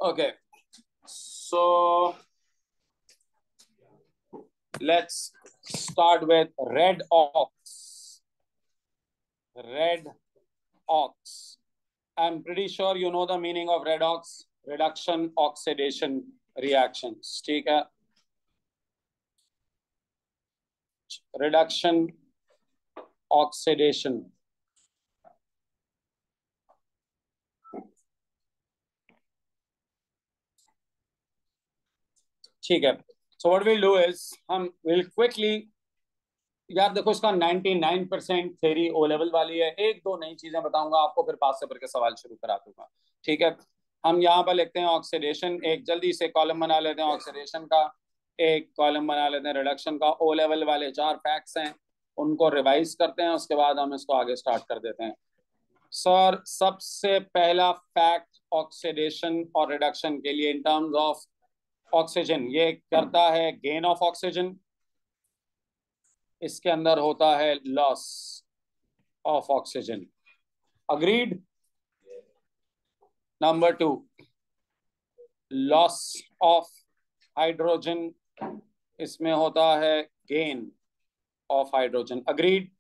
Okay, so let's start with red ox. Red ox. I'm pretty sure you know the meaning of red ox. Reduction oxidation reactions. ठीक है? Reduction oxidation. ठीक है. So what we'll do is हम will quickly, यार देखो इसका 99% theory O level वाली है. एक दो नई चीजें बताऊंगा आपको, फिर पास से भर के सवाल शुरू करा दूंगा. ठीक है. हम यहाँ पर लिखते हैं ऑक्सीडेशन. एक जल्दी से कॉलम बना लेते हैं ऑक्सीडेशन का, एक कॉलम बना लेते हैं रिडक्शन का. ओ लेवल वाले 4 फैक्ट्स हैं, उनको रिवाइज करते हैं, उसके बाद हम इसको आगे स्टार्ट कर देते हैं. सर सबसे पहला फैक्ट ऑक्सीडेशन और रिडक्शन के लिए इन टर्म्स ऑफ ऑक्सीजन, ये करता है गेन ऑफ ऑक्सीजन. इसके अंदर होता है loss of oxygen. Agreed. Number 2, loss of hydrogen, इसमें होता है गेन ऑफ हाइड्रोजन. अग्रीड.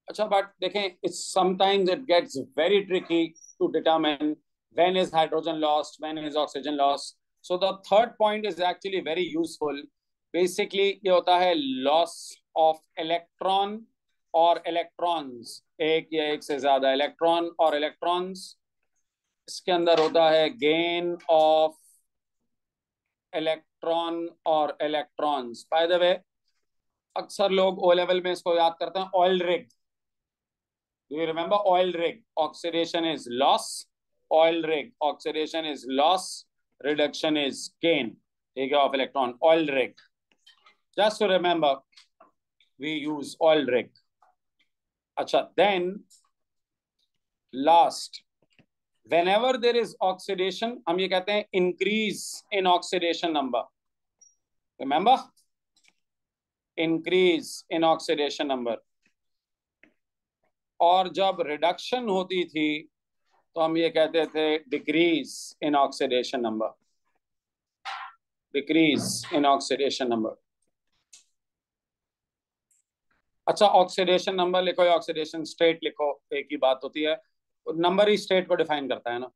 अच्छा, बट देखें, it's sometimes it gets very tricky to determine when is hydrogen lost, when is oxygen lost. So the third point is actually very useful. Basically ये होता है loss of electron और electrons, एक या एक से ज्यादा इलेक्ट्रॉन और इलेक्ट्रॉन्स. इसके अंदर होता है गेन ऑफ इलेक्ट्रॉन और इलेक्ट्रॉन्स. बाय द वे, अक्सर लोग ओ लेवल में इसको याद करते हैं oil rig. Do you remember oil rig? Oxidation is loss, oil rig oxidation is loss, reduction is gain, ठीक है, of electron. Oil rig, just to remember, we use oil rig. अच्छा, then last, whenever there is oxidation, हम ये कहते हैं increase in oxidation number. Remember, increase in oxidation number. और जब reduction होती थी तो हम ये कहते थे decrease in oxidation number. Decrease in oxidation number. अच्छा, ऑक्सीडेशन नंबर लिखो या ऑक्सीडेशन स्टेट लिखो, एक ही बात होती है. नंबर ही स्टेट को डिफाइन करता है ना.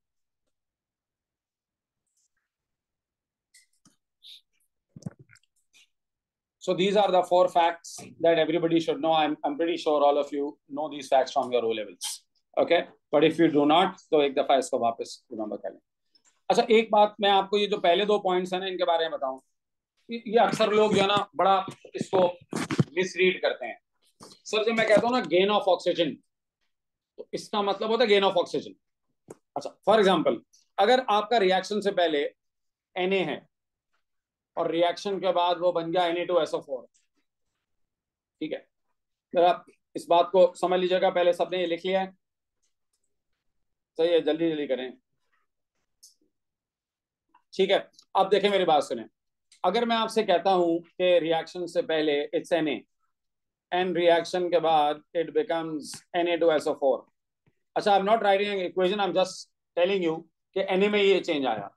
So these are the 4 facts that everybody should know. I'm pretty sure all of you know these facts from your O levels. Okay, but if you do not, तो एक दफा इसको वापस remember कर लें. अच्छा, एक बात मैं आपको, ये जो पहले 2 पॉइंट्स हैं ना, इनके बारे में बताऊं. ये अक्सर लोग जो है ना बड़ा इसको मिसरीड करते हैं. सर जब मैं कहता हूँ ना गेन ऑफ ऑक्सीजन, तो इसका मतलब होता है गेन ऑफ ऑक्सीजन. अच्छा, फॉर एग्जांपल, अगर आपका रिएक्शन से पहले Na है और रिएक्शन के बाद वो बन गया Na2SO4, ठीक है. जरा इस बात को समझ लीजिएगा. पहले सबने ये लिख लिया है? सही है, जल्दी जल्दी करें. ठीक है, अब देखें, मेरी बात सुने. अगर मैं आपसे कहता हूं कि रिएक्शन से पहले इट्स Na एंड रिएक्शन के बाद इट बिकम्स Na2SO4. अच्छा, I am not writing an equation, I am just telling you कि Na में ये चेंज आया,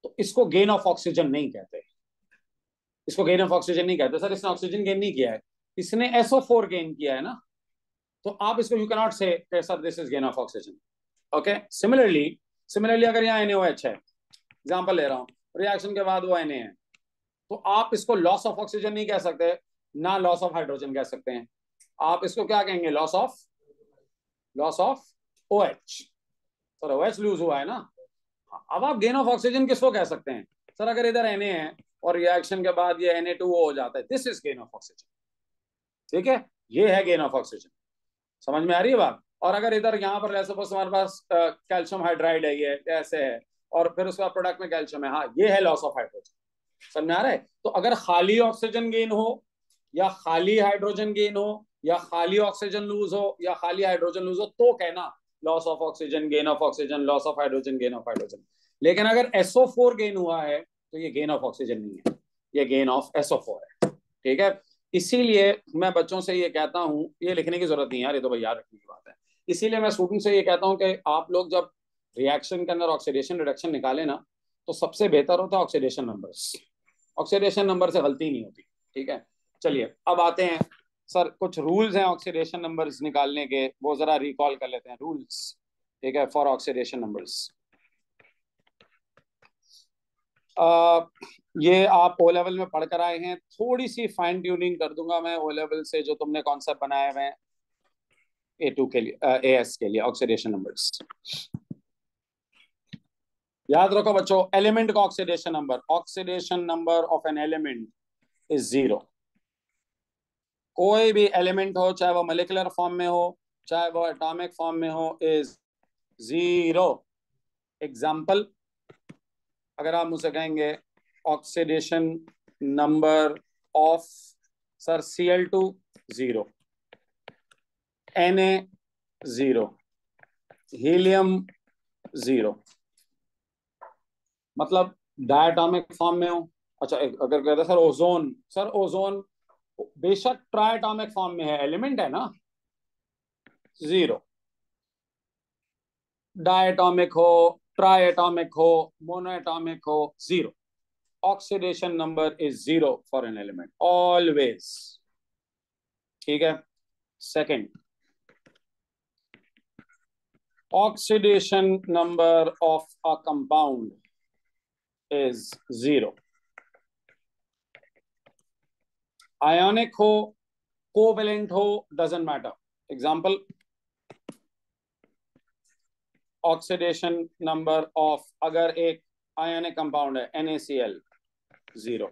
तो इसको गेन ऑफ ऑक्सीजन नहीं कहते. इसको गेन ऑफ ऑक्सीजन नहीं कहते. सर इसने ऑक्सीजन गेन नहीं किया है, इसने SO4 गेन किया है ना. तो आप इसको यू कैन नॉट से sir this is gain of oxygen. Okay, similarly अगर यहाँ NaOH है, एग्जांपल ले रहा हूँ, रिएक्शन के बाद वो Na है, तो आप इसको लॉस ऑफ ऑक्सीजन नहीं कह सकते, ना लॉस ऑफ हाइड्रोजन कह सकते हैं. आप इसको क्या कहेंगे? Loss of OH. Sir OH lose हुआ है ना. अब आप गेन ऑफ ऑक्सीजन किसको कह सकते हैं? सर अगर इधर Na है और रिएक्शन के बाद ये Na2O हो जाता है, this is gain of oxygen. ठीक है, ये है गेन ऑफ ऑक्सीजन. समझ में आ रही है बात? और अगर इधर यहाँ पर सपोज हमारे पास कैल्शियम हाइड्राइड है, ये ऐसे है, और फिर उसका प्रोडक्ट में कैल्शियम है, हाँ, ये है लॉस ऑफ हाइड्रोजन. समझ में आ रहा है? तो अगर खाली ऑक्सीजन गेन हो या खाली हाइड्रोजन गेन हो या खाली ऑक्सीजन लूज हो या खाली हाइड्रोजन लूज हो, तो कहना loss of oxygen, gain of oxygen, loss of hydrogen, gain of hydrogen. लेकिन अगर SO4 गेन हुआ है तो ये गेन ऑफ ऑक्सीजन नहीं है, ये गेन ऑफ SO4 है. ठीक है, इसीलिए मैं बच्चों से ये कहता हूं, ये लिखने की जरूरत नहीं है यार, ये तो भाई याद रखने की बात है. इसीलिए मैं स्टूडेंट से ये कहता हूं कि आप लोग जब रिएक्शन के अंदर ऑक्सीडेशन रिडक्शन निकाले ना, तो सबसे बेहतर होता है ऑक्सीडेशन नंबर्स। ऑक्सीडेशन नंबर से गलती नहीं होती। ठीक है, चलिए अब आते हैं सर, कुछ रूल्स हैं ऑक्सीडेशन नंबर्स निकालने के, वो जरा रिकॉल कर लेते हैं रूल्स। ठीक है, फॉर ऑक्सीडेशन नंबर्स। ये आप ओ लेवल में पढ़ कर आए हैं, थोड़ी सी फाइन ट्यूनिंग कर दूंगा मैं ओ लेवल से, जो तुमने कॉन्सेप्ट बनाए हुए हैं A2 के लिए, AS के लिए ऑक्सीडेशन नंबर्स। याद रखो बच्चों, एलिमेंट का oxidation number of an element is 0। कोई भी एलिमेंट हो, चाहे वो मोलिकुलर फॉर्म में हो, चाहे वो एटॉमिक फॉर्म में हो, इज 0। एग्जाम्पल, अगर आप मुझसे कहेंगे oxidation number of sir Cl2 0, Na 0, helium 0, मतलब डायटोमिक फॉर्म में हो। अच्छा, अगर कहते सर ओजोन, सर ओजोन बेशक ट्राइटोमिक फॉर्म में है, एलिमेंट है ना, 0। डायटोमिक हो, ट्राइएटोमिक हो, मोनोएटोमिक हो, 0। Oxidation number is 0 for an element always. ठीक है, second, oxidation number of a compound is 0। Ionic हो, कोवेलेंट हो, doesn't matter. Example, oxidation number of, अगर एक आयोनिक कंपाउंड है NaCl 0,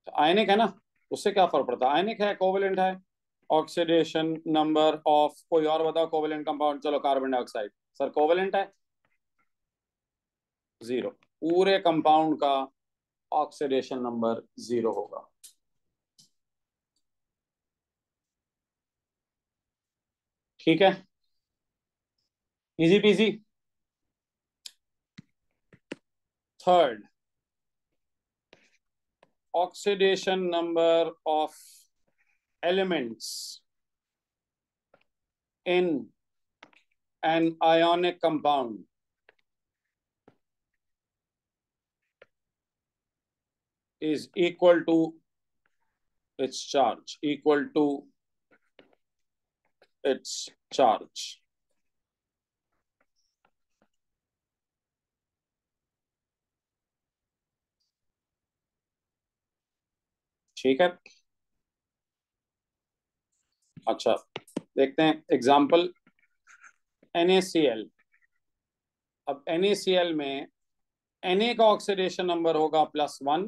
तो आयनिक है ना, उससे क्या फर्क पड़ता है, आयनिक है, कोवेलेंट है। ऑक्सीडेशन नंबर ऑफ, कोई और बताओ कोवेलेंट कंपाउंड, चलो कार्बन डाइऑक्साइड, सर कोवेलेंट है, 0। पूरे कंपाउंड का ऑक्सीडेशन नंबर 0 होगा। ठीक है, easy PG. Third, oxidation number of elements in an ionic compound is equal to its charge, equal to its charge। ठीक है, अच्छा देखते हैं एग्जाम्पल, NaCl। अब NaCl में Na का ऑक्सीडेशन नंबर होगा +1,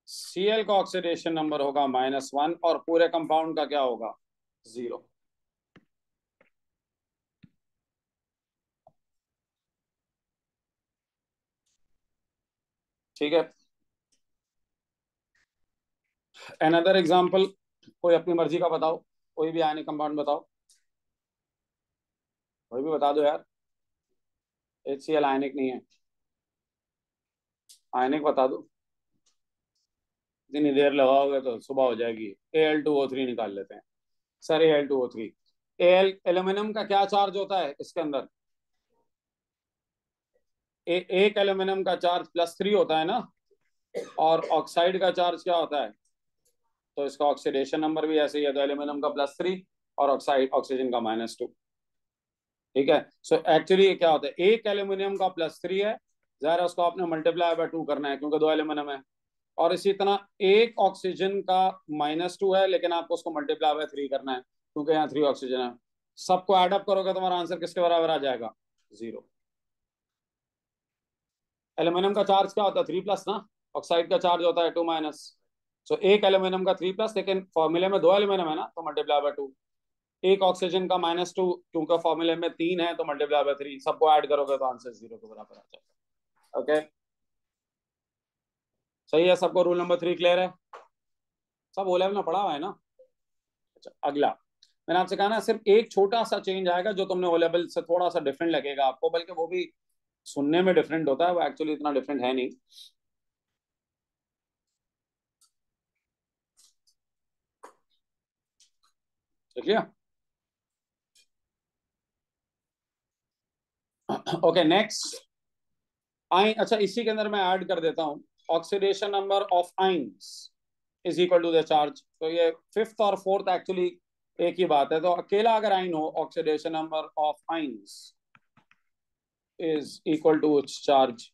Cl का ऑक्सीडेशन नंबर होगा -1, और पूरे कंपाउंड का क्या होगा, 0। ठीक है, अनदर एग्जाम्पल, कोई अपनी मर्जी का बताओ, कोई भी आयनिक कंपाउंड बताओ, कोई भी बता दो यार। HCl आयनिक नहीं है, आयनिक बता दो। इतनी देर लगाओगे तो सुबह हो जाएगी। Al2O3 निकाल लेते हैं सर, Al2O3। एल्यूमिनियम का क्या चार्ज होता है इसके अंदर, एक एल्यूमिनियम का चार्ज +3 होता है ना, और ऑक्साइड का चार्ज क्या होता है, तो इसका ऑक्सीडेशन नंबर भी ऐसे ही है, तो एल्यूमिनियम का +3 और ऑक्साइड ऑक्सीजन का -2। ठीक है, सो एक्चुअली क्या होता है, एक एल्यूमिनियम का +3 है, जरा उसको आपने मल्टीप्लाई बाय 2 करना है, क्योंकि 2 एल्यूमिनियम है। और इसी तरह एक ऑक्सीजन का -2 है, लेकिन आपको उसको मल्टीप्लाई बाय 3 करना है, क्योंकि यहाँ 3 ऑक्सीजन है। सबको एडअप करोगे तुम्हारा आंसर किसके बराबर आ जाएगा, 0। एल्यूमिनियम का चार्ज क्या होता है, 3+ ना, ऑक्साइड का चार्ज होता है 2-। सो एक एल्यूमिनियम का 3+, लेकिन फॉर्मूले में 2 एल्यूमिनियम है ना, तो मल्टीप्लाई बाय 2। एक ऑक्सीजन का -2, क्योंकि फॉर्मूले में 3 है, तो मल्टीप्लाई बाय 3। सबको ऐड करोगे तो आंसर 0 के बराबर आ जाएगा। ओके, सही है, सबको रूल नंबर 3 क्लियर है, सब ओ लेवल में पढ़ा हुआ है ना। अच्छा, अगला, मैंने आपसे कहा ना, सिर्फ एक छोटा सा चेंज आएगा जो तुमने ओ लेवल से थोड़ा सा डिफरेंट लगेगा आपको, बल्कि वो भी सुनने में डिफरेंट होता है, वो एक्चुअली इतना डिफरेंट है नहीं। ठीक है, ओके नेक्स्ट आइन, अच्छा इसी के अंदर मैं ऐड कर देता हूँ oxidation number of ions is equal to the charge. तो ये फिफ्थ और फोर्थ एक्चुअली एक ही बात है। तो अकेला अगर आइन हो, oxidation number of ions is equal to its charge.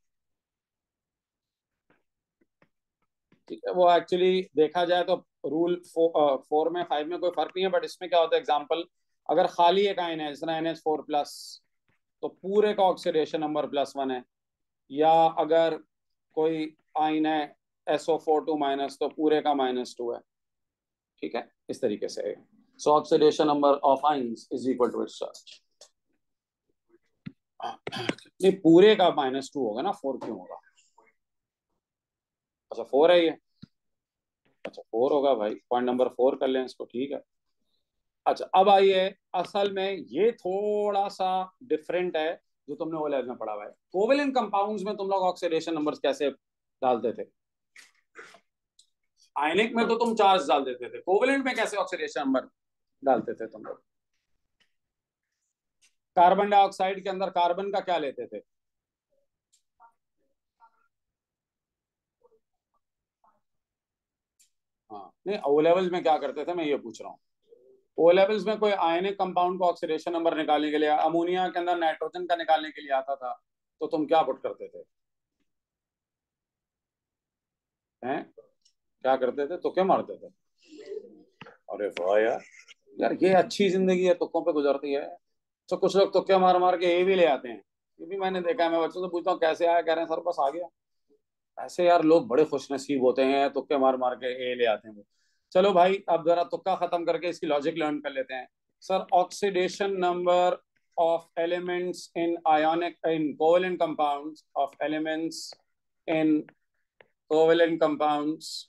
ठीक है, वो एक्चुअली देखा जाए तो रूल 4 में 5 में कोई फर्क नहीं है, बट इसमें क्या होता है एग्जाम्पल, अगर खाली एक आयन है जिसना NH4+ तो पूरे का ऑक्सीडेशन नंबर +1 है, या अगर कोई आयन है SO4 2- तो पूरे का -2 है। ठीक है, इस तरीके से। So oxidation number of ions is equal to its charge. नहीं, पूरे का -2 होगा ना, 4 क्यों होगा? अच्छा 4 है ये, अच्छा 4 होगा भाई, पॉइंट नंबर 4 कर लें इसको, ठीक है। अच्छा अब आइए, असल में ये थोड़ा सा डिफरेंट है जो तुमने ओ लेवल में पढ़ा हुआ है। कोवेलेंट कंपाउंड्स में तुम लोग ऑक्सीडेशन नंबर्स कैसे डालते थे? आयनिक में तो तुम चार्ज डाल देते थे, कोवेलेंट में कैसे ऑक्सीडेशन नंबर डालते थे तुम लोग? कार्बन डाइऑक्साइड के अंदर कार्बन का क्या लेते थे? हाँ नहीं, ओ लेवल्स में क्या करते थे मैं ये पूछ रहा हूँ। ओ लेवल्स में कोई आयनिक कंपाउंड का ऑक्सीडेशन नंबर निकालने के लिए, अमोनिया के अंदर नाइट्रोजन का निकालने के लिए आता था, तो तुम क्या पुट करते थे? हैं, क्या करते थे, तो क्या मारते थे? अरे वाह यार, यार ये अच्छी जिंदगी है, तुक्कों पे गुजरती है। तो कुछ लोग तुक्के मार मार के ये भी ले आते हैं, ये भी मैंने देखा है। मैं बच्चों से पूछता हूँ कैसे आया, कह रहे हैं सर बस आ गया। ऐसे यार लोग बड़े खुश नसीब होते हैं, तुक्के मार मार के ए ले आते हैं वो। चलो भाई, अब जरा तुक्का खत्म करके इसकी लॉजिक लर्न कर लेते हैं। Sir oxidation number of elements in ionic in covalent compounds of elements in covalent compounds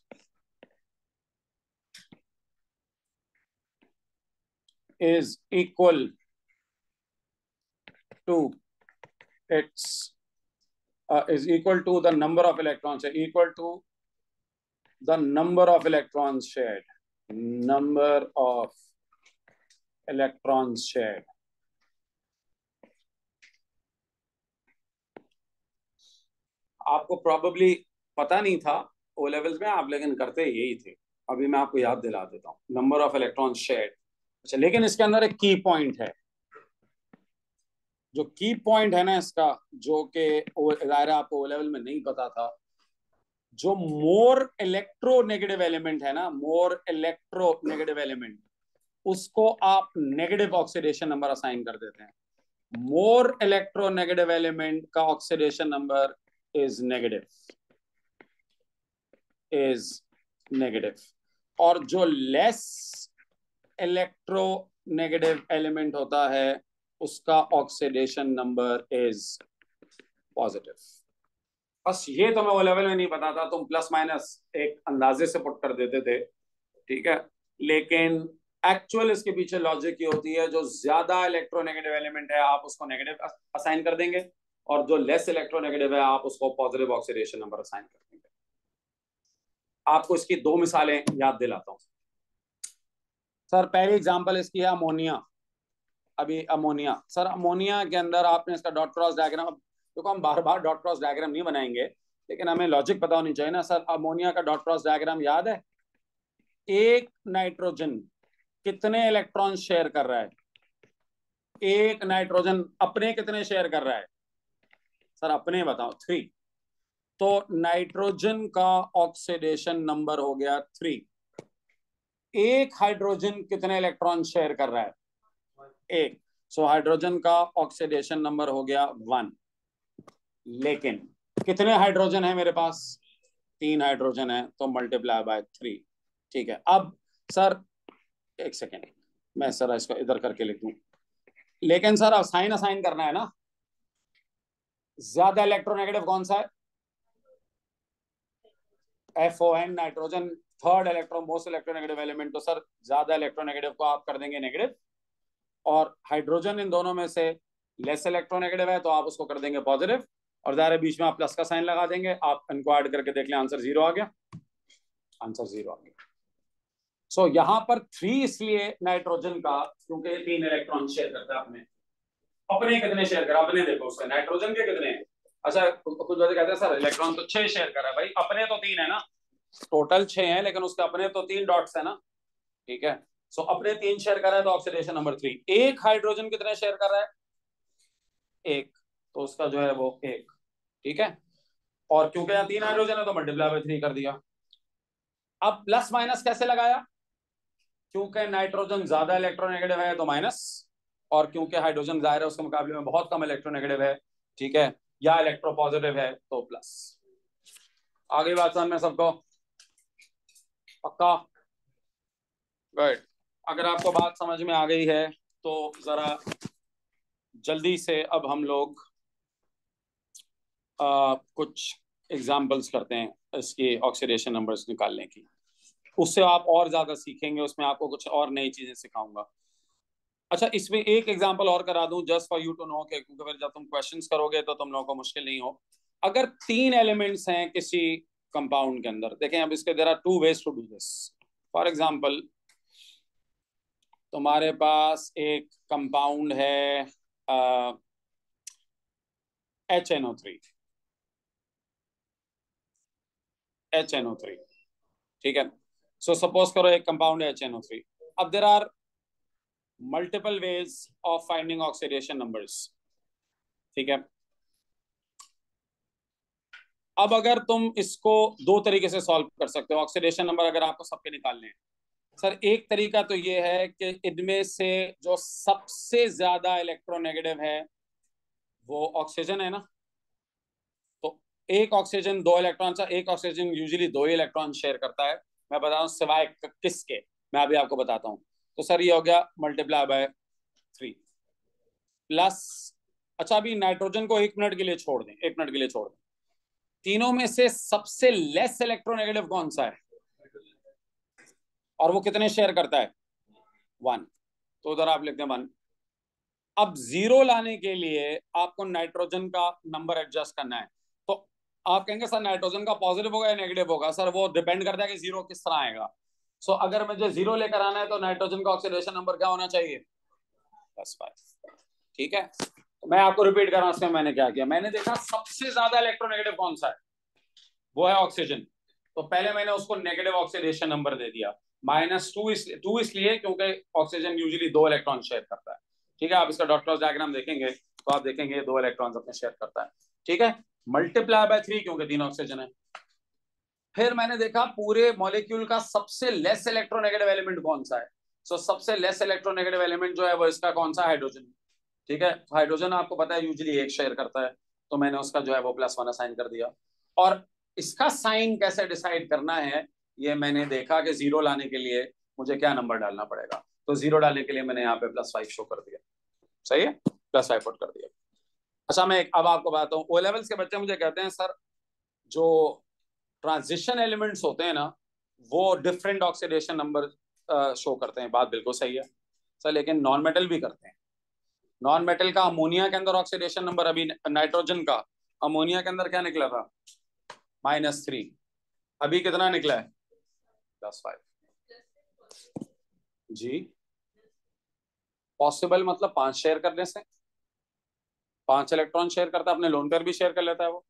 is equal to its is equal to the number of electrons, equal to the number of electrons shared, number of electrons shared। आपको probably पता नहीं था O levels में आप, लेकिन करते यही थे। अभी मैं आपको याद दिला देता हूँ, नंबर ऑफ इलेक्ट्रॉन शेयर्ड। अच्छा, लेकिन इसके अंदर एक की पॉइंट है। जो की पॉइंट है ना इसका, जो कि जाहिर आपको ओ लेवल में नहीं पता था, जो मोर इलेक्ट्रोनेगेटिव एलिमेंट है ना, मोर इलेक्ट्रोनेगेटिव एलिमेंट, उसको आप नेगेटिव ऑक्सीडेशन नंबर असाइन कर देते हैं। मोर इलेक्ट्रोनेगेटिव एलिमेंट का oxidation number is negative, is negative. और जो लेस इलेक्ट्रोनेगेटिव एलिमेंट होता है उसका ऑक्सीडेशन नंबर इज पॉजिटिव। बस ये तुम्हें वो लेवल में नहीं पता था, तुम प्लस माइनस एक अंदाजे से पुट कर देते थे। ठीक है, लेकिन एक्चुअल इसके पीछे लॉजिक ये होती है, जो ज्यादा इलेक्ट्रोनेगेटिव एलिमेंट है आप उसको नेगेटिव असाइन कर देंगे, और जो लेस इलेक्ट्रोनेगेटिव है आप उसको पॉजिटिव ऑक्सीडेशन नंबर असाइन कर देंगे। आपको इसकी 2 मिसालें याद दिलाता हूँ। सर पहली एग्जांपल इसकी है अमोनिया। अभी अमोनिया, सर अमोनिया के अंदर आपने इसका डॉट क्रॉस डायग्राम, क्योंकि हम बार बार डॉट क्रॉस डायग्राम नहीं बनाएंगे, लेकिन हमें लॉजिक पता होनी चाहिए ना। सर अमोनिया का डॉट क्रॉस डायग्राम याद है? एक नाइट्रोजन कितने इलेक्ट्रॉन शेयर कर रहा है? एक नाइट्रोजन अपने कितने शेयर कर रहा है? सर अपने बताओ, 3। तो नाइट्रोजन का ऑक्सीडेशन नंबर हो गया 3। एक हाइड्रोजन कितने इलेक्ट्रॉन शेयर कर रहा है? एक। सो हाइड्रोजन का ऑक्सीडेशन नंबर हो गया 1। लेकिन कितने हाइड्रोजन है मेरे पास? 3 हाइड्रोजन है, तो मल्टीप्लाई बाय 3। ठीक है, अब सर एक सेकेंड, मैं सर इसको इधर करके लिख दूं। लेकिन सर अब साइन असाइन करना है ना, ज्यादा इलेक्ट्रोनेगेटिव कौन सा है? FON, nitrogen third electro most electronegative element, तो सर ज्यादा इलेक्ट्रोनेगेटिव को आप कर देंगे नेगेटिव, और हाइड्रोजन इन दोनों में से लेस इलेक्ट्रोनेगेटिव है तो आप उसको कर देंगे पॉजिटिव, और ज़ाहिर है बीच में आप प्लस का साइन लगा देंगे। आप इनको ऐड करके देख लें, आंसर 0 आ गया, आंसर 0 आ गया। सो यहाँ पर 3 इसलिए नाइट्रोजन का, क्योंकि 3 इलेक्ट्रॉन शेयर करता है अपने, अपने कितने शेयर करा, अपने देखो उसके नाइट्रोजन के कितने हैं। अच्छा कुछ वजह कहते हैं सर इलेक्ट्रॉन तो 6 शेयर करा है, भाई अपने तो 3 है ना, टोटल 6 है लेकिन उसके अपने तो 3 डॉट्स है ना, ठीक है। सो अपने 3 शेयर कर रहा है तो ऑक्सीडेशन नंबर 3। एक हाइड्रोजन कितने शेयर कर रहा है, एक, तो उसका जो है वो एक, ठीक है। और क्योंकि यहाँ 3 हाइड्रोजन है तो मल्टीप्लाई बाय 3 कर दिया। अब प्लस माइनस कैसे लगाया, क्योंकि नाइट्रोजन ज्यादा इलेक्ट्रोनेगेटिव है तो माइनस, और क्योंकि हाइड्रोजन जाहिर है उसके मुकाबले में बहुत कम इलेक्ट्रोनेगेटिव है, ठीक है, या इलेक्ट्रोपॉजिटिव है तो प्लस। आगे बात समझ में सबको, पक्का, गुड। अगर आपको बात समझ में आ गई है तो जरा जल्दी से अब हम लोग कुछ एग्जाम्पल्स करते हैं इसके ऑक्सीडेशन नंबर्स निकालने की। उससे आप और ज्यादा सीखेंगे, उसमें आपको कुछ और नई चीजें सिखाऊंगा। अच्छा इसमें एक एग्जांपल और करा दूं just for you to know, क्योंकि फिर जब तुम क्वेश्चंस करोगे तो तुम लोगों को मुश्किल नहीं हो। अगर 3 एलिमेंट्स हैं किसी कंपाउंड के अंदर, देखें अब इसके there are 2 ways to do this. For example तुम्हारे पास एक कंपाउंड है HNO3, HNO3, ठीक है। सो सपोज करो एक कंपाउंड है HNO3। अब there are multiple ways of finding oxidation numbers, ठीक है। अब अगर तुम इसको 2 तरीके से सॉल्व कर सकते हो ऑक्सीडेशन नंबर अगर आपको सबके निकालने हैं। सर एक तरीका तो ये है कि इनमें से जो सबसे ज्यादा इलेक्ट्रोनेगेटिव है वो ऑक्सीजन है ना, तो एक ऑक्सीजन 2 इलेक्ट्रॉन, एक ऑक्सीजन यूजुअली 2 ही इलेक्ट्रॉन शेयर करता है। मैं बता रहा हूँ सिवाय किसके, मैं अभी आपको बताता हूँ। तो सर ये हो गया मल्टीप्लाई बाय 3 प्लस, अच्छा अभी नाइट्रोजन को 1 मिनट के लिए छोड़ दें, 1 मिनट के लिए छोड़ दें। तीनों में से सबसे लेस इलेक्ट्रोनेगेटिव कौन सा है, और वो कितने शेयर करता है, 1, तो उधर आप लिखते हैं 1। अब 0 लाने के लिए आपको नाइट्रोजन का नंबर एडजस्ट करना है। तो आप कहेंगे सर नाइट्रोजन का पॉजिटिव होगा या नेगेटिव होगा, सर वो डिपेंड करता है कि 0 किस तरह आएगा। सो अगर मुझे 0 लेकर आना है तो नाइट्रोजन का ऑक्सीडेशन नंबर क्या होना चाहिए, +5, ठीक है। तो मैं आपको रिपीट कर रहा हूं इसमें मैंने क्या किया, मैंने देखा सबसे ज्यादा इलेक्ट्रोनेगेटिव कौन सा है, वो है ऑक्सीजन। तो पहले मैंने उसको नेगेटिव ऑक्सीडेशन नंबर दे दिया -2, इसलिए क्योंकि ऑक्सीजन यूजुअली 2 इलेक्ट्रॉन शेयर करता है, ठीक है। आप इसका डॉट क्लॉज डायग्राम देखेंगे तो आप देखेंगे 2 इलेक्ट्रॉन्स अपने शेयर करता है, ठीक है। मल्टीप्लाई बाय 3 क्योंकि 3 ऑक्सीजन है। फिर मैंने देखा पूरे मॉलिक्यूल का सबसे लेस इलेक्ट्रोनेगेटिव एलिमेंट कौन सा है। सो सबसे लेस इलेक्ट्रोनेगेटिव एलिमेंट जो है वो इसका कौन सा, हाइड्रोजन, ठीक है। हाइड्रोजन आपको पता है यूजुअली 1 शेयर करता है, तो मैंने उसका जो है वो +1 असाइन कर दिया। और इसका साइन कैसे डिसाइड करना है, ये मैंने देखा कि 0 लाने के लिए मुझे क्या नंबर डालना पड़ेगा, तो 0 डालने के लिए मैंने यहाँ पे +5 शो कर दिया, सही है, +5 पुट कर दिया। अच्छा मैं अब आपको बताता हूँ, O लेवल्स के बच्चे मुझे कहते हैं सर जो ट्रांजिशन एलिमेंट्स होते हैं ना वो डिफरेंट ऑक्सीडेशन नंबर शो करते हैं, बात बिल्कुल सही है सर, लेकिन नॉन मेटल भी करते हैं। नॉन मेटल का अमोनिया के अंदर ऑक्सीडेशन नंबर, अभी नाइट्रोजन का अमोनिया के अंदर क्या निकला था, -3, अभी कितना निकला है, +5। जी पॉसिबल मतलब 5 शेयर करने से, 5 इलेक्ट्रॉन शेयर करता है, अपने लोन पर भी शेयर कर लेता है वो,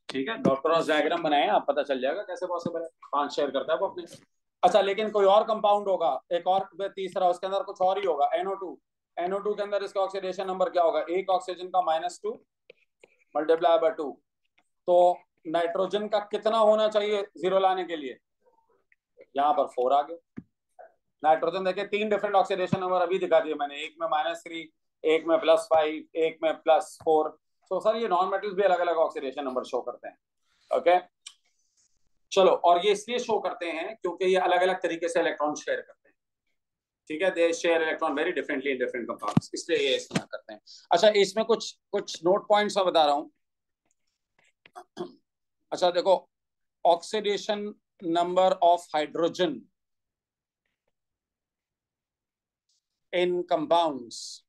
ठीक है। डॉट क्रॉस डायग्राम बनाए आप पता चल जाएगा कैसे पॉसिबल है, 5 शेयर करता है वो अपने। अच्छा लेकिन कोई और कंपाउंड होगा, एक और तीसरा, उसके अंदर कुछ और ही होगा, NO2, NO2 के अंदर इसका ऑक्सीडेशन नंबर क्या होगा, एक ऑक्सीजन का -2 मल्टीप्लाई बाय 2, तो नाइट्रोजन का कितना होना चाहिए 0 लाने के लिए, यहाँ पर 4 आ गए। नाइट्रोजन देखिए 3 डिफरेंट ऑक्सीडेशन नंबर अभी दिखा दिए मैंने, एक में -3, एक में +5, एक में +4। तो सर ये नॉन मेटल्स भी अलग अलग ऑक्सीडेशन नंबर शो करते हैं, ओके। चलो, और ये इसलिए शो करते हैं क्योंकि ये अलग अलग तरीके से इलेक्ट्रॉन शेयर करते हैं, ठीक है। They share electron very differently in different compounds, इसलिए ये इस्तेमाल करते हैं। अच्छा इसमें कुछ कुछ नोट पॉइंट्स मैं बता रहा हूं। अच्छा देखो, oxidation number of hydrogen in compounds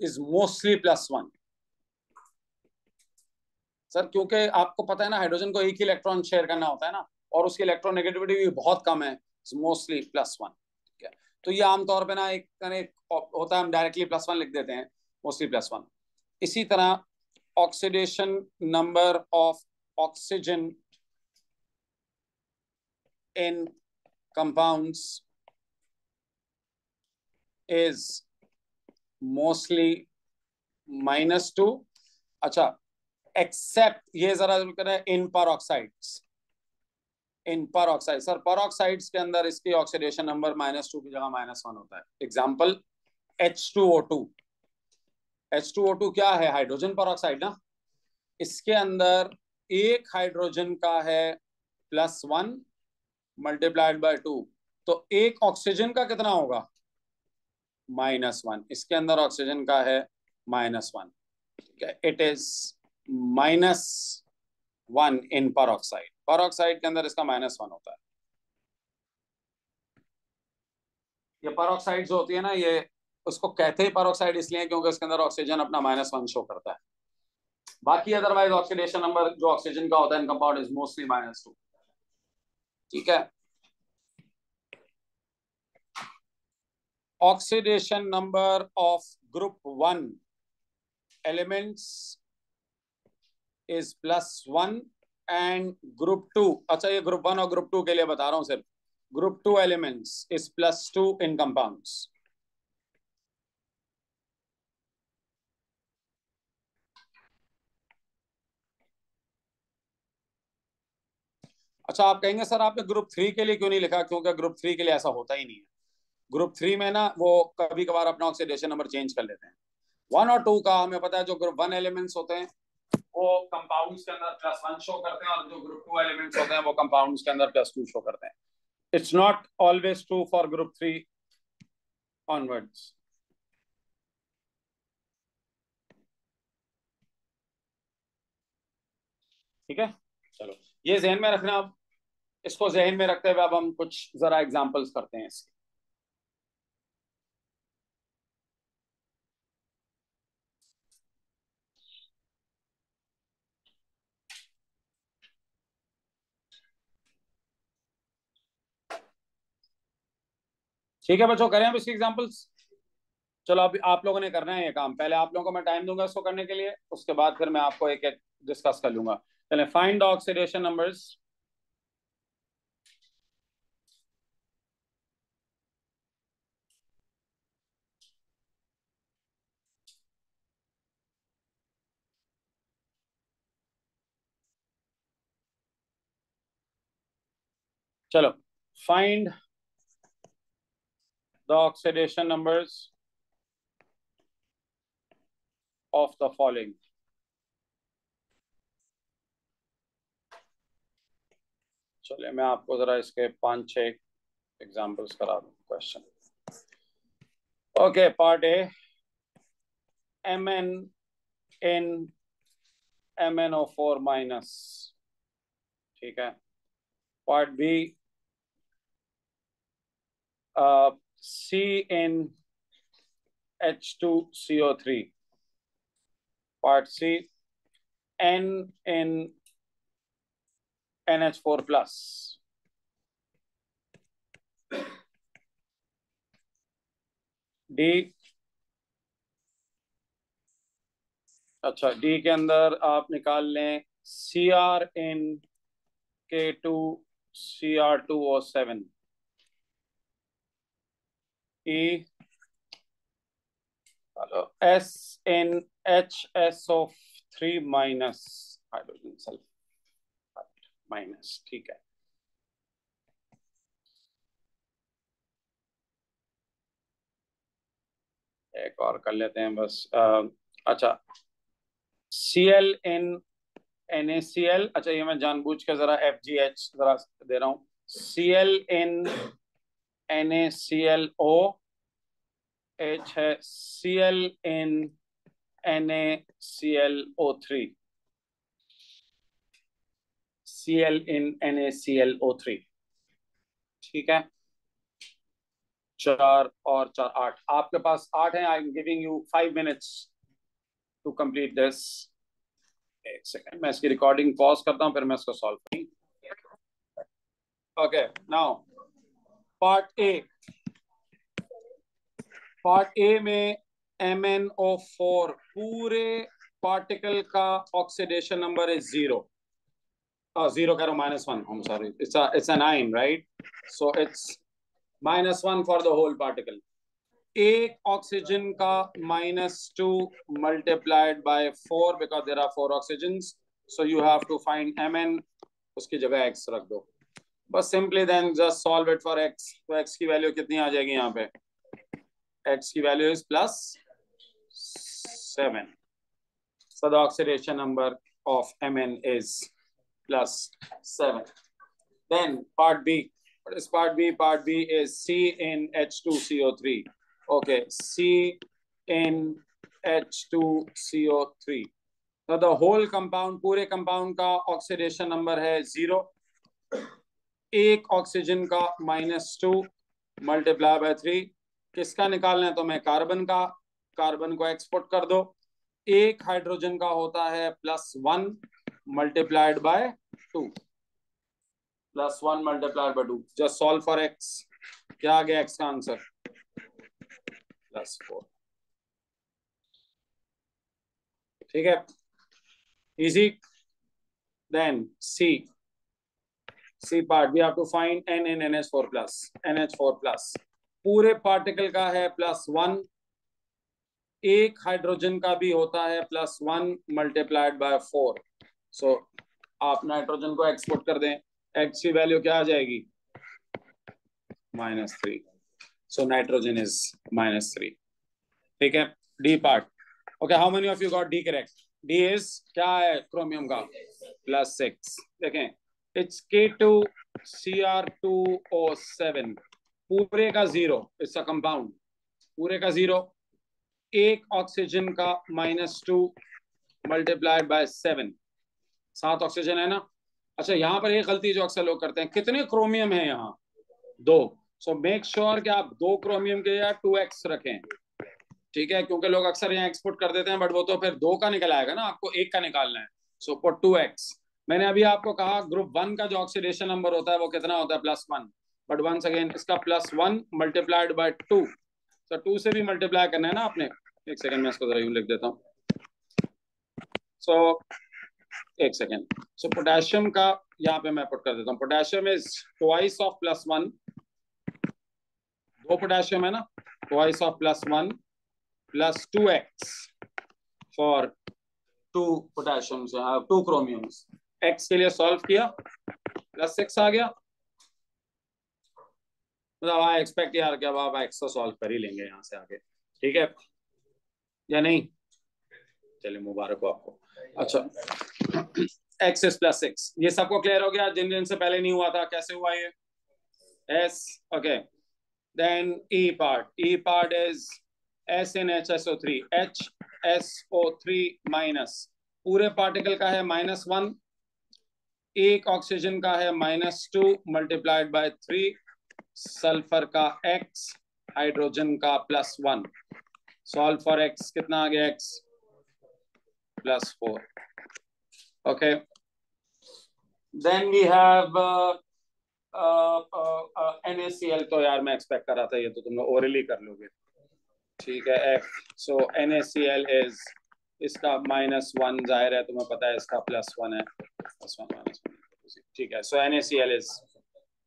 is mostly +1 sir, क्योंकि आपको पता है ना हाइड्रोजन को एक ही इलेक्ट्रॉन शेयर करना होता है ना, और उसकी इलेक्ट्रोनेगेटिविटी भी बहुत कम है, मोस्टली +1, ठीक है। तो ये आमतौर पे ना एक होता है, हम डायरेक्टली +1 लिख देते हैं, मोस्टली +1। इसी तरह oxidation number of oxygen in compounds is mostly -2। अच्छा, एक्सेप्ट, ये जरा करें, इन परऑक्साइड्स। इन परऑक्साइड, सर परऑक्साइड्स के अंदर इसकी ऑक्सीडेशन नंबर -2 की जगह -1 होता है। Example H2O2। H2O2 क्या है? हाइड्रोजन परऑक्साइड ना। इसके अंदर एक हाइड्रोजन का है +1 मल्टीप्लाइड बाय 2, तो एक ऑक्सीजन का कितना होगा? -1। इसके अंदर ऑक्सीजन का है -1। ठीक है, it is -1 in peroxide. Peroxide के अंदर इसका -1 होता है। ये परऑक्साइड जो होती है ना, ये उसको कहते ही परऑक्साइड इसलिए क्योंकि उसके अंदर ऑक्सीजन अपना -1 शो करता है। बाकी अदरवाइज ऑक्सीडेशन नंबर जो ऑक्सीजन का होता है इन कंपाउंड इज मोस्टली -2। ठीक है, oxidation number of group 1 elements is +1 and group 2, अच्छा ये ग्रुप 1 और ग्रुप 2 के लिए बता रहा हूं सिर्फ, group 2 elements is +2 in compounds. अच्छा, आप कहेंगे सर आपने ग्रुप 3 के लिए क्यों नहीं लिखा? क्योंकि ग्रुप 3 के लिए ऐसा होता ही नहीं है। ग्रुप 3 में ना वो कभी कभार अपना ऑक्सीडेशन नंबर चेंज कर लेते हैं। 1 और 2 का हमें पता है, जो ग्रुप 1 एलिमेंट्स होते हैं वो कंपाउंड्स के अंदर +1 शो करते हैं, और जो ग्रुप 2 एलिमेंट्स होते हैं वो कंपाउंड्स के अंदर +2 शो करते हैं। It's not always true for group 3 onwards. ठीक है, चलो ये जहन में रखना। अब इसको जहन में रखते हुए अब हम कुछ जरा एग्जांपल्स करते हैं इसके। ठीक है बच्चों, करें अब इसके एग्जांपल्स। चलो अभी आप लोगों ने करना है ये काम। पहले आप लोगों को मैं टाइम दूंगा इसको करने के लिए, उसके बाद फिर मैं आपको एक एक डिस्कस कर लूंगा। चलें, फाइंड द ऑक्सीडेशन नंबर्स चलो, find the oxidation numbers of the following. चलिए मैं आपको जरा इसके 5-6 एग्जांपल्स करा दूं question. Okay, part A, Mn in MnO4 minus. ठीक है, part B, C in H2CO3। Part C, N in NH4 plus. D, अच्छा डी के अंदर आप निकाल लें Cr in K2Cr2O7। E, S in HSO3 minus, hydrogen sulphide minus. ठीक है, एक और कर लेते हैं बस। अच्छा, Cl in NaCl, अच्छा ये मैं जानबूझ के जरा FGH जरा दे रहा हूँ। Cl in NaClO, H है Cl in NaClO3। Cl in NaClO3। ठीक है, 4 और 4 8, आपके पास 8 है। I am giving you 5 minutes to complete this. एक सेकंड, मैं इसकी रिकॉर्डिंग पॉज करता हूं, फिर मैं इसको सॉल्व करूँ। Okay, now part A, part A में MnO4 पूरे पार्टिकल का ऑक्सीडेशन नंबर इज 0. Zero करो -1. I'm sorry. It's an ion, right? So it's -1 for the whole particle. एक ऑक्सीजन का -2 multiplied by 4 because there are 4 oxygens. So you have to find Mn. उसकी जगह x रख दो. बस simply then just solve it for x. तो x की वैल्यू कितनी आ जाएगी यहाँ पे? X की value is +7. So the oxidation number of Mn is +7. Then part B. What is part B? Part B is CnH2CO3. Okay, CnH2CO3. So the whole compound, पूरे compound का oxidation number है 0. एक ऑक्सीजन का -2 मल्टीप्लाई बाय 3. किसका निकालना है? तो मैं कार्बन का. कार्बन को एक्सपोर्ट कर दो. एक हाइड्रोजन का होता है +1 multiplied by 2. +1 multiplied by 2. Just solve for x. क्या आ गया x का आंसर? +4. ठीक है, easy. Then C part we have to find N in NH4 plus. NH4 plus पूरे पार्टिकल का है +1. एक हाइड्रोजन का भी होता है +1 मल्टीप्लाइड बाय 4. सो आप नाइट्रोजन को एक्सपोर्ट कर दें. x की वैल्यू क्या आ जाएगी? -3. So nitrogen is -3. ठीक है. D part. Okay, how many of you got D correct? D is क्या है क्रोमियम का? +6. देखें, इट्स K2Cr2O7. पूरे का 0. It's a compound. पूरे का 0. एक ऑक्सीजन का -2 मल्टीप्लाइड बाय 7. 7 ऑक्सीजन है ना. अच्छा, यहाँ पर एक गलती जो अक्सर लोग करते हैं, कितने क्रोमियम है यहाँ? 2. सो मेक श्योर कि आप 2 क्रोमियम के या 2x रखें. ठीक है, क्योंकि लोग अक्सर यहाँ एक्सपोर्ट कर देते हैं, बट वो तो फिर 2 का निकल आएगा ना, आपको 1 का निकालना है. So put 2x. मैंने अभी आपको कहा ग्रुप 1 का जो ऑक्सीडेशन नंबर होता है वो कितना होता है? +1. बट वंस अगेन इसका +1 मल्टीप्लाइड बाय 2. तो 2 से भी मल्टीप्लाई करना है ना आपने. एक सेकेंड, मैं इसको जरा यूं लिख देता हूँ. सो एक सेकेंड. सो पोटेशियम का यहाँ पे मैं पुट कर देता हूँ. Potassium is twice of +1. 2 potassium है ना. Twice of +1 plus 2x for 2 potassiums, 2 chromiums. x के लिए सॉल्व किया, +6 आ गया. मतलब आई एक्सपेक्ट यार कि अब आप x को सॉल्व कर ही लेंगे यहाँ से आगे. ठीक है या नहीं? चलिए, मुबारक हो आपको. अच्छा, x is +6. ये सबको क्लियर हो गया? जिन जिन से पहले नहीं हुआ था, कैसे हुआ ये? s. Okay, then E part. E part is SnHSO3. HSO3 minus. पूरे पार्टिकल का है -1. एक ऑक्सीजन का है -2 मल्टीप्लाइड बाय 3. सल्फर का x, हाइड्रोजन का +1. Solve for x. कितना आ गया x? +4. Okay, then we have NaCl. तो यार मैं एक्सपेक्ट कर रहा था ये तो तुम लोग ओरली कर लोगे. ठीक है, F. सो NaCl इज, इसका -1 जाहिर है, तुम्हें पता है इसका +1 है. +1 -1. ठीक है, सो NaCl इज,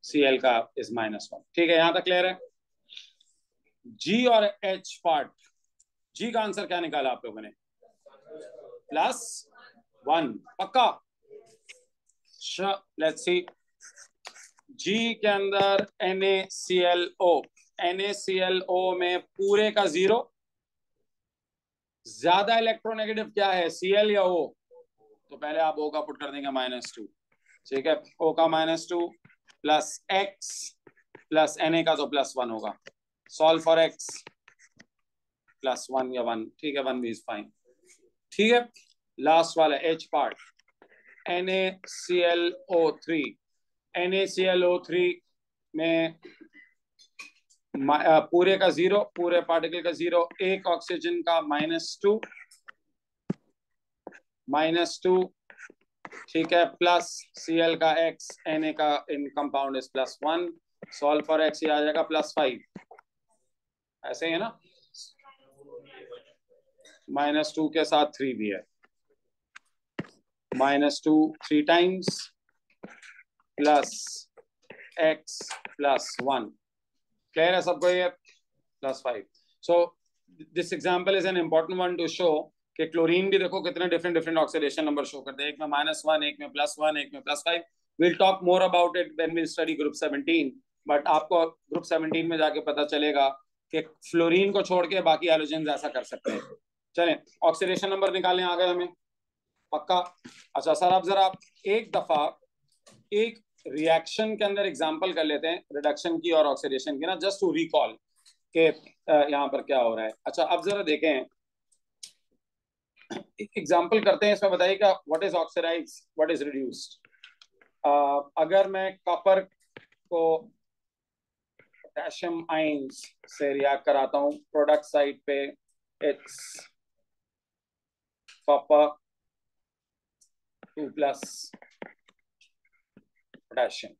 Cl का इज -1. ठीक है, यहां तक क्लियर है? G और H पार्ट. G का आंसर क्या निकाला आप लोगों ने? +1. पक्का? Let's see. G के अंदर NaClO. NaClO में पूरे का 0. ज्यादा इलेक्ट्रोनेगेटिव क्या है, Cl या O? तो पहले आप O का पुट कर देंगे -2. ठीक है, O का -2 प्लस x प्लस Na का तो +1 होगा. Solve for x. +1 या 1. ठीक है, 1 भी इज फाइन. ठीक है, लास्ट वाला H पार्ट. NaClO3. NaClO3 में पूरे का 0, पूरे पार्टिकल का 0. एक ऑक्सीजन का -2. ठीक है, प्लस Cl का x, Na का in compound is +1. Solve for x, ये आ जाएगा +5. ऐसे ही है ना? -2 के साथ 3 भी है, -2 3 times plus x plus 1। Clear है सबको ये? +5। So this example is an important one two show कि क्लोरीन भी देखो कितने different different oxidation number show करते हैं, एक में -1, एक में +1, एक में +5। Will talk more about it when we study group 17, but आपको ग्रुप 17 में जाके पता चलेगा कि फ्लोरीन को छोड़ के बाकी हैलोजेंस ऐसा कर सकते हैं। चलें ऑक्सीडेशन नंबर निकालने आ गए हमें, पक्का? अच्छा सर, आप जरा एक दफा एक रिएक्शन के अंदर एग्जांपल कर लेते हैं, रिडक्शन की और ऑक्सीडेशन की ना, जस्ट टू रिकॉल के यहाँ पर क्या हो रहा है। अच्छा अब जरा देखें, एग्जांपल करते हैं, इसमें बताइएगा what is oxidise, what is reduced. अगर मैं कॉपर को पोटेशियम आयंस से रिएक्ट कराता हूँ, प्रोडक्ट साइड पे इट्स कॉपर 2+ पोटेशियम,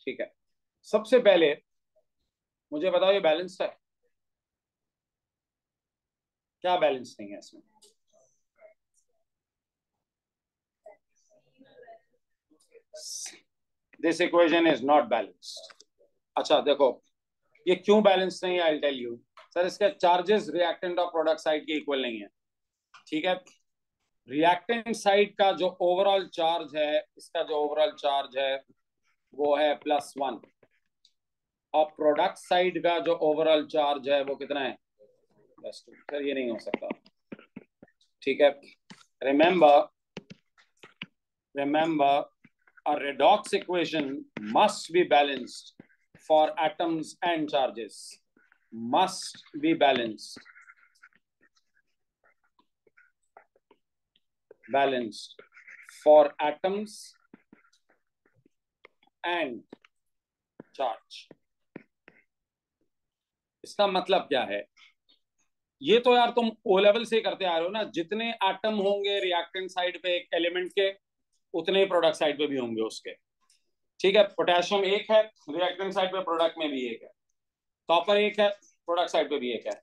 ठीक है। सबसे पहले मुझे बताओ ये बैलेंस्ड है? क्या बैलेंस नहीं है इसमें? This equation is not balanced. अच्छा देखो ये क्यों बैलेंस नहीं है, आई टेल यू। सर इसके चार्जेस रिएक्टेंट और प्रोडक्ट साइड के इक्वल नहीं है, ठीक है। रिएक्टेंट साइड का जो ओवरऑल चार्ज है, इसका जो ओवरऑल चार्ज है वो है +1, और प्रोडक्ट साइड का जो ओवरऑल चार्ज है वो कितना है? +2। सर ये नहीं हो सकता, ठीक है। Remember a redox equation must be balanced for atoms and charges, must be balanced for atoms and charge। इसका मतलब क्या है? ये तो यार तुम ओ लेवल से करते आ रहे हो ना, जितने एटम होंगे रिएक्टेंट साइड पे एक एलिमेंट के, उतने ही प्रोडक्ट साइड पे भी होंगे उसके, ठीक है। पोटेशियम एक है रिएक्टेंट साइड पे, प्रोडक्ट में भी एक है। कॉपर एक है, प्रोडक्ट साइड पे भी एक है।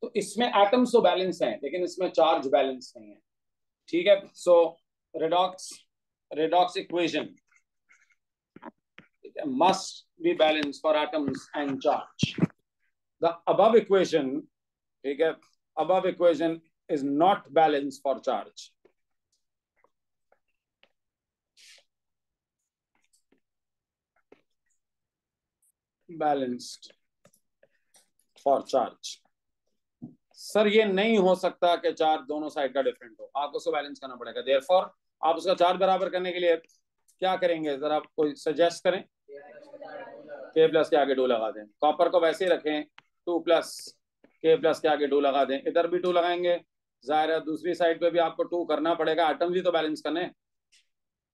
तो इसमें एटम्स तो बैलेंस हैं, लेकिन इसमें चार्ज बैलेंस नहीं है, ठीक है। सो redox equation must be balanced for atoms and charge। The above equation, ठीक है, above equation is not balanced for charge। balanced for charge। Sir ये नहीं हो सकता कि चार्ज दोनों साइड का डिफरेंट हो, आपको उसको बैलेंस करना पड़ेगा। देयरफॉर आप उसका चार्ज बराबर करने के लिए क्या करेंगे, जरा आप कोई सजेस्ट करें। K+ के आगे 2 लगा दें, कॉपर को वैसे ही रखें 2+, K+ के आगे 2 लगा दें, इधर भी 2 लगाएंगे, जाहिर है दूसरी साइड पे भी आपको 2 करना पड़ेगा, एटम्स भी तो बैलेंस करने,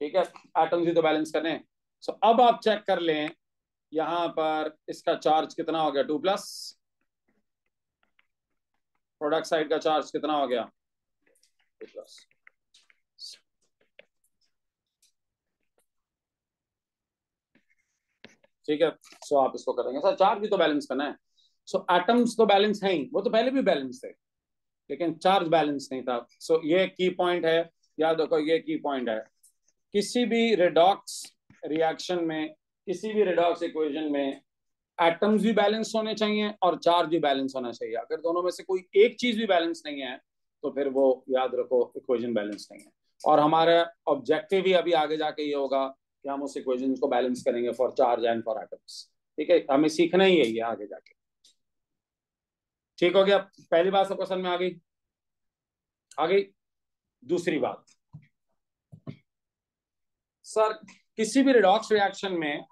ठीक है, एटम्स भी तो बैलेंस करने। सो अब आप चेक कर लें यहाँ पर इसका चार्ज कितना हो गया, 2+, प्रोडक्ट साइड का चार्ज कितना हो गया, 2+, ठीक है। सो आप इसको करेंगे, सर चार्ज भी तो बैलेंस करना है। सो एटम्स तो बैलेंस है ही, वो तो पहले भी बैलेंस थे, लेकिन चार्ज बैलेंस नहीं था। सो ये की पॉइंट है, याद रखो ये की पॉइंट है। किसी भी रिडॉक्स रिएक्शन में, किसी भी रिडॉक्स इक्वेशन में एटम्स भी बैलेंस होने चाहिए और चार्ज भी बैलेंस होना चाहिए। अगर दोनों में से कोई एक चीज भी बैलेंस नहीं है तो फिर वो याद रखो इक्वेशन बैलेंस नहीं है। और हमारा ऑब्जेक्टिव ही अभी आगे जाके ये होगा कि हम उस इक्वेशन को बैलेंस करेंगे for charge and for atoms, ठीक है। हमें सीखना ही है ये आगे जाके, ठीक हो गया। पहली बात सबको समझ में आ गई? आ गई। दूसरी बात, सर किसी भी रिडॉक्स रिएक्शन में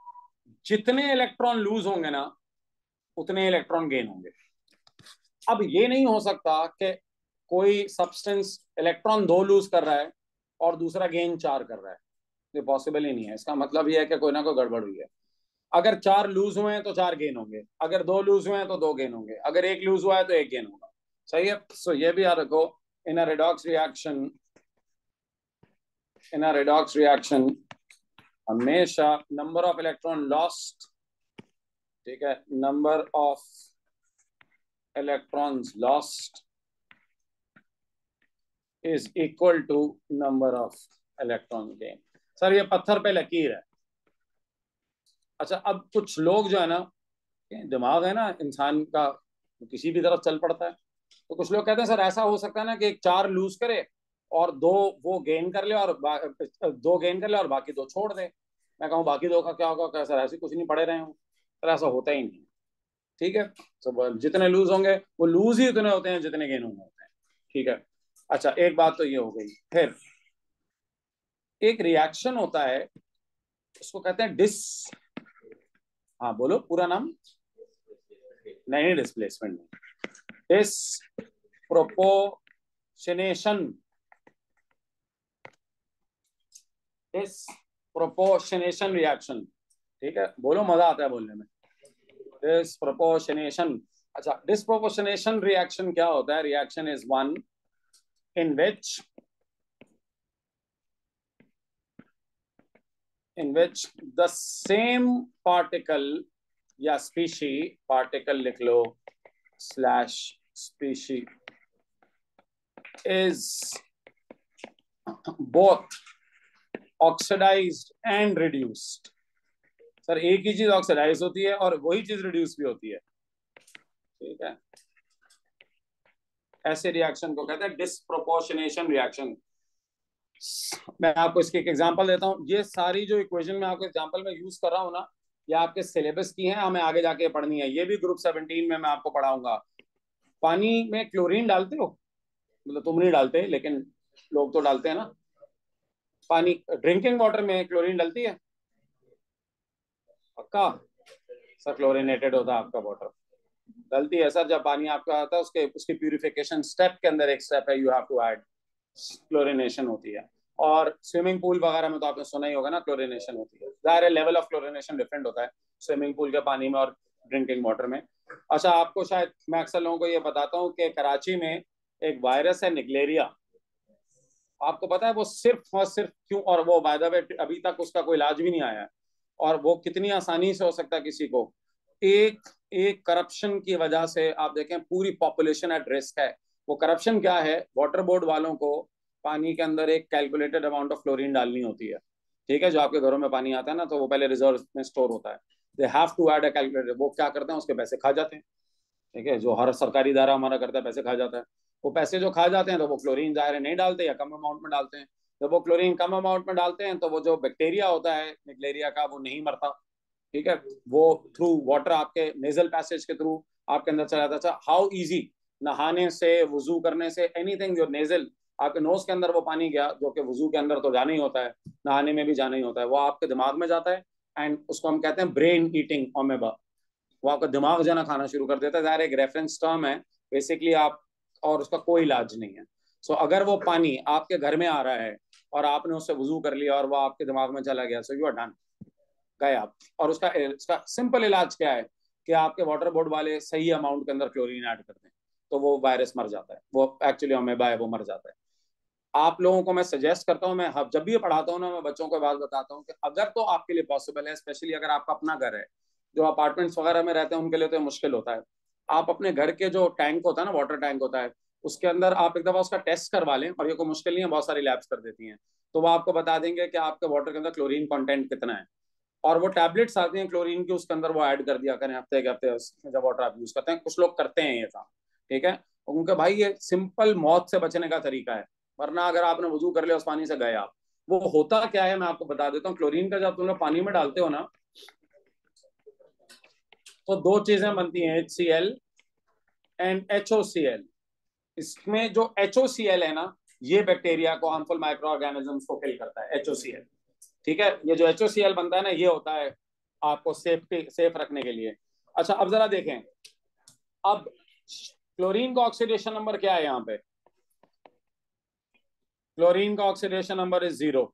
जितने इलेक्ट्रॉन लूज होंगे ना, उतने इलेक्ट्रॉन गेन होंगे। अब ये नहीं हो सकता कि कोई सब्सटेंस इलेक्ट्रॉन 2 लूज कर रहा है और दूसरा गेन 4 कर रहा है, ये पॉसिबल ही नहीं है। इसका मतलब ये है कि कोई ना कोई गड़बड़ हुई है। अगर 4 लूज हुए हैं तो 4 गेन होंगे, अगर 2 लूज हुए हैं तो 2 गेन होंगे, अगर 1 लूज हुआ है तो 1 गेन होगा, सही है। सो ये भी याद रखो, in a redox reaction, in a redox reaction हमेशा नंबर ऑफ इलेक्ट्रॉन लॉस्ट, ठीक है, number of electrons lost is equal to number of electron gain. Sir ये पत्थर पे लकीर है। अच्छा अब कुछ लोग जो है ना, दिमाग है ना इंसान का, किसी भी तरफ चल पड़ता है। तो कुछ लोग कहते हैं सर ऐसा हो सकता है ना कि एक 4 लूज करे और 2 वो गेन कर ले, और 2 गेन कर ले और बाकी 2 छोड़ दे। मैं कहूँ बाकी 2 का क्या होगा? क्या सर ऐसे कुछ नहीं पड़े रहे हूँ? सर ऐसा होता ही नहीं। ठीक है, तो जितने लूज होंगे वो लूज ही उतने होते हैं जितने गेन होते हैं। ठीक है। अच्छा एक बात तो ये हो गई। फिर एक रिएक्शन होता है, उसको कहते हैं डिस, हाँ बोलो पूरा नाम। नहीं डिस्प्लेसमेंट नहीं, disproportionation. Disproportionation reaction. ठीक है, बोलो मजा आता है बोलने में। डिसप्रोपोर्शनेशन। अच्छा डिसप्रोपोर्शनेशन रिएक्शन क्या होता है? Reaction is one in which the same particle या स्पीशी, पार्टिकल लिख लो slash species, is both oxidized and reduced। Sir एक ही चीज ऑक्सीडाइज होती है और वही चीज रिड्यूस भी होती है। ठीक है, ऐसे रिएक्शन को कहते हैं डिसप्रोपोर्शनेशन रिएक्शन। मैं आपको इसकी एक एग्जांपल देता हूँ। ये सारी जो इक्वेशन मैं आपको एग्जांपल में यूज कर रहा हूँ ना, ये आपके सिलेबस की है, हमें आगे जाके पढ़नी है। ये भी ग्रुप 17 में मैं आपको पढ़ाऊंगा। पानी में क्लोरीन डालते हो? मतलब तुम नहीं डालते, लेकिन लोग तो डालते हैं ना। पानी ड्रिंकिंग वाटर में क्लोरीन डलती है? पक्का? सर क्लोरीनेटेड होता है आपका वाटर। डलती है सर, जब पानी आपका आता है उसके उसकी प्यूरिफिकेशन स्टेप के अंदर एक स्टेप है, you have to add chlorination होती है। और स्विमिंग पूल वगैरह में तो आपने सुना ही होगा ना, क्लोरिनेशन होती है। जाहिर है लेवल ऑफ क्लोरिनेशन डिफरेंट होता है स्विमिंग पूल के पानी में और ड्रिंकिंग वाटर में। अच्छा आपको शायद, मैं अक्सर लोगों को ये बताता हूँ कि कराची में एक वायरस है निगलेरिया। आपको पता है वो सिर्फ और सिर्फ क्यों, और वो बाय द वे अभी तक उसका कोई इलाज भी नहीं आया है, और वो कितनी आसानी से हो सकता है किसी को, एक एक करप्शन की वजह से। आप देखें पूरी पॉपुलेशन एट रिस्क है। वो करप्शन क्या है? वाटर बोर्ड वालों को पानी के अंदर एक कैलकुलेटेड अमाउंट ऑफ क्लोरीन डालनी होती है। ठीक है, जो आपके घरों में पानी आता है ना, तो वो पहले रिजर्व में स्टोर होता है। They have to add a calculated. वो क्या करते हैं, उसके पैसे खा जाते हैं। ठीक है, जो हर सरकारी इदारा हमारा करता है, पैसे खा जाता है। वो पैसे जो खा जाते हैं तो वो क्लोरीन जाहिर है नहीं डालते या कम अमाउंट में डालते हैं। जब वो क्लोरीन कम अमाउंट में डालते हैं तो वो जो बैक्टीरिया होता है निगलेरिया का, वो नहीं मरता। ठीक है, वो थ्रू वाटर आपके नेजल पैसेज के थ्रू आपके अंदर चला जाता है। हाउ इजी, नहाने से, वजू करने से, एनीथिंग जो नेजल आपके नोज के अंदर वो पानी गया, जो कि वजू के अंदर तो जाना ही होता है, नहाने में भी जाना ही होता है, वो आपके दिमाग में जाता है। एंड उसको हम कहते हैं ब्रेन ईटिंग अमेबा। वो आपका दिमाग जाना खाना शुरू कर देता है। ज़ाहिर एक रेफरेंस टर्म है बेसिकली आप, और उसका कोई इलाज नहीं है। सो अगर वो पानी आपके घर में आ रहा है और आपने उससे वजू कर लिया और वो आपके दिमाग में चला गया, सो यू आर डन, गए आप। और उसका सिंपल इलाज क्या है कि आपके वाटर बोर्ड वाले सही अमाउंट के अंदर क्लोरीन ऐड कर दें, तो वो वायरस मर जाता है। वो एक्चुअली अमेबा है, वो मर जाता है। आप लोगों को मैं सजेस्ट करता हूँ, मैं जब भी पढ़ाता हूँ ना, मैं बच्चों को बात बताता हूँ कि अगर तो आपके लिए पॉसिबल है, स्पेशली अगर आपका अपना घर है, जो अपार्टमेंट्स वगैरह में रहते हैं उनके लिए तो मुश्किल होता है। आप अपने घर के जो टैंक होता है ना, वाटर टैंक होता है, उसके अंदर आप एक दफा उसका टेस्ट करवा लें, और ये कोई मुश्किल नहीं है, बहुत सारी लैब्स कर देती हैं। तो वो आपको बता देंगे कि आपके वाटर के अंदर क्लोरीन कंटेंट कितना है। और वो टैबलेट्स आती हैं क्लोरीन की, उसके अंदर वो ऐड कर दिया करें हफ्ते के हफ्ते जब वाटर आप यूज करते हैं। कुछ लोग करते हैं ये काम। ठीक है, उनके भाई ये सिंपल मौत से बचने का तरीका है। वरना अगर आपने वजू कर लिया उस पानी से गए आप, वो होता क्या है मैं आपको बता देता हूँ। क्लोरीन का जब तुम लोग पानी में डालते हो ना, तो 2 चीजें बनती हैं, HCl एंड HOCl। इसमें जो HOCl है ना, ये बैक्टीरिया को, हार्मफुल माइक्रो ऑर्गेनिजम्स को किल करता है, HOCl। ठीक है, ये जो HOCl बनता है ना, ये होता है आपको सेफ रखने के लिए। अच्छा अब जरा देखें, अब क्लोरीन का ऑक्सीडेशन नंबर क्या है यहाँ पे? क्लोरीन का ऑक्सीडेशन नंबर इज 0।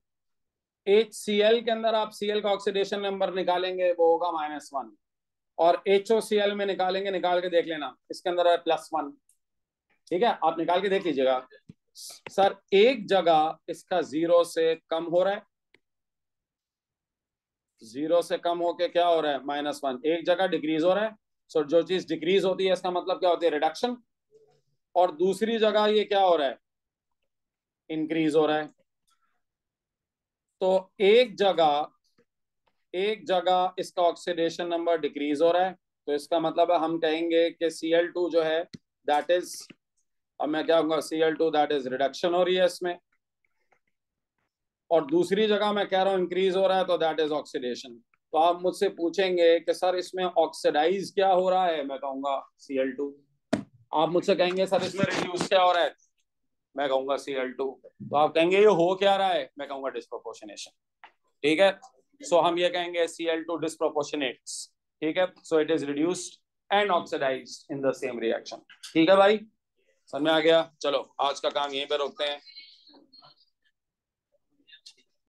HCl के अंदर आप Cl का ऑक्सीडेशन नंबर निकालेंगे, वो होगा -1। और HOCl में निकालेंगे, निकाल के देख लेना, इसके अंदर है +1। ठीक है, आप निकाल के देख लीजिएगा। सर एक जगह इसका 0 से कम हो रहा है, 0 से कम होके क्या हो रहा है? -1। एक जगह डिक्रीज हो रहा है। सो जो चीज डिक्रीज होती है इसका मतलब क्या होती है? रिडक्शन। और दूसरी जगह ये क्या हो रहा है? इंक्रीज हो रहा है। तो एक जगह इसका ऑक्सीडेशन नंबर डिक्रीज हो रहा है, तो इसका मतलब है हम कहेंगे कि Cl2 जो है दैट इज, अब मैं क्या कहूँगा, Cl2 दैट इज रिडक्शन हो रही है इसमें। और दूसरी जगह मैं कह रहा हूँ इंक्रीज हो रहा है, तो दैट इज ऑक्सीडेशन। तो आप मुझसे पूछेंगे कि सर इसमें ऑक्सीडाइज क्या हो रहा है, मैं कहूँगा Cl2। आप मुझसे कहेंगे सर इसमें रिड्यूस क्या हो रहा है, मैं कहूँगा Cl2। तो आप कहेंगे ये हो क्या रहा है, मैं कहूँगा डिस्प्रोपोर्शनेशन। ठीक है, सो हम ये कहेंगे Cl2 डिस्प्रोपोर्शनेट्स। ठीक है, so it is reduced and oxidised in the same reaction. ठीक है भाई, समझ में आ गया? चलो आज का काम यहीं पे रोकते हैं।